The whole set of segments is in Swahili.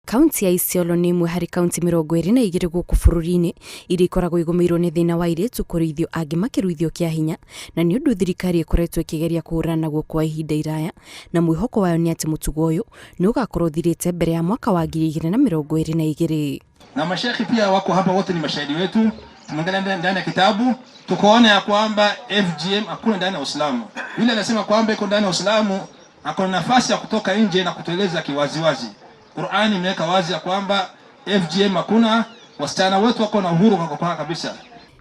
Kaunti ya Isiolo ni imwe hari kaunti 22 gũkũ bũrũri-inĩ iria ikoragwo igũmĩirwo nĩ thĩna wa airĩtu kũruithio angĩ makĩruithio kĩa hinya, na nĩ ũndũ thirikari ĩkoretwo ĩkĩgeria kũhũrana naguo kwa ihinda iraya, na mwĩhoko wayo nĩ atĩ mũtugo ũyũ nĩ ũgakorwo thirĩte mbere ya mwaka wa 2022. Na mashekhi pia wako hapa, wote ni mashahidi wetu. Tumeangalia ndani ya kitabu tukaona ya kwamba FGM hakuna ndani ya Uislamu. Yule anasema kwamba iko ndani ya Uislamu hakuna nafasi ya kutoka nje na kutueleza kiwaziwazi. Qur'ani imeweka wazi ya kwamba FGM hakuna, wasichana wetu wako na uhuru kwa kabisa.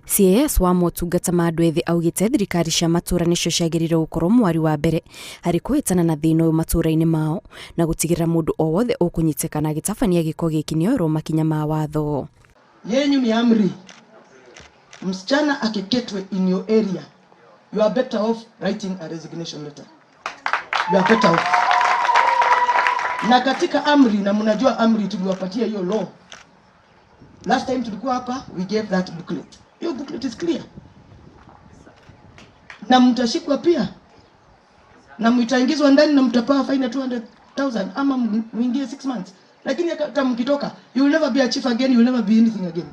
CS wa motungata ma andũ ethĩ augĩte thirikari cia matũra nĩcio ciagĩrĩirwo gũkorwo mwari wa mbere harĩ kũhĩtana na thĩna ũyũ matũra-inĩ mao na gũtigĩrĩra mũndũ o wothe ũkũnyitĩkana agĩtabania gĩko gĩkĩ nĩoerwo makinya ma watho. Yenyu ni amri. Msichana akiketwe in your area, you are better off writing a resignation letter. You are better off. Na katika amri, na mnajua amri tuliwapatia hiyo law. Last time tulikuwa hapa, we gave that booklet. Your booklet is clear. Na mtashikwa pia. Na mtaingizwa ndani na mtapewa fine 200,000 ama muingie 6 months. Lakini kama mkitoka, you will never be a chief again, you will never be anything again.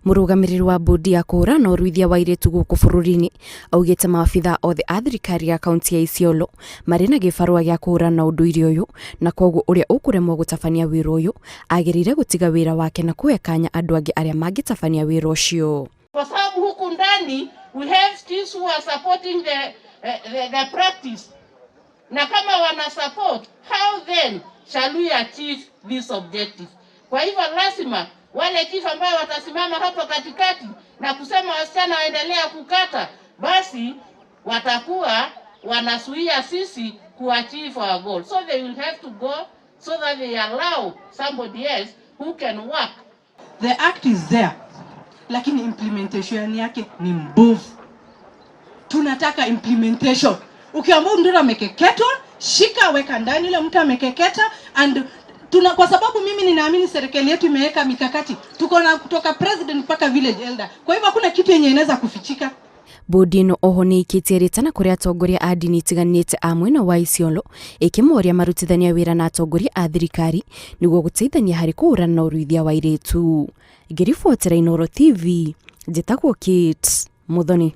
Mũrũgamĩrĩri wa Mbũndi ya kũhũrana na ũruithia wa airĩtu gũkũ bũrũri-inĩ augĩte maabitha othe a thirikari ya kaunti ya Isiolo marĩ na gĩbarũa gĩa kũhũrana na ũndũire ũyũ, na koguo ũrĩa ũkũremwo gũtabania wĩra ũyũ agĩrĩire gũtiga wĩra wake na kuoya kanya andũ angĩ arĩa mangĩtabania wĩra ũcio. Kwa sababu huku ndani we have still who are supporting the practice. Na kama wana support, how then shall we achieve this objective? Kwa hivyo lazima wale chief ambao watasimama hapo katikati na kusema wasichana waendelea kukata, basi watakuwa wanasuia sisi kuachieve our goal. So they will have to go so that they allow somebody else who can work. The act is there, lakini implementation yake ni mbovu. Tunataka implementation. Ukiamua mtoto amekeketwa, shika weka ndani ile mtu amekeketa, and kwa sababu mimi ninaamini serikali yetu imeweka mikakati. Tuko na kutoka president mpaka village elder. Kwa hivyo hakuna kitu yenye inaweza kufichika. Mbũndi ĩno oho nĩ ikĩtie rĩtana kũrĩ atongoria a ndini itiganĩte a mwena wa Isiolo ĩkĩmoria marutithania wĩra na atongoria a thirikari nĩguo gũteithania harĩ kũhũrana na ũruithia wa airĩtu. Ngĩribotera Inooro TV, njĩtagwo Kate Muthoni.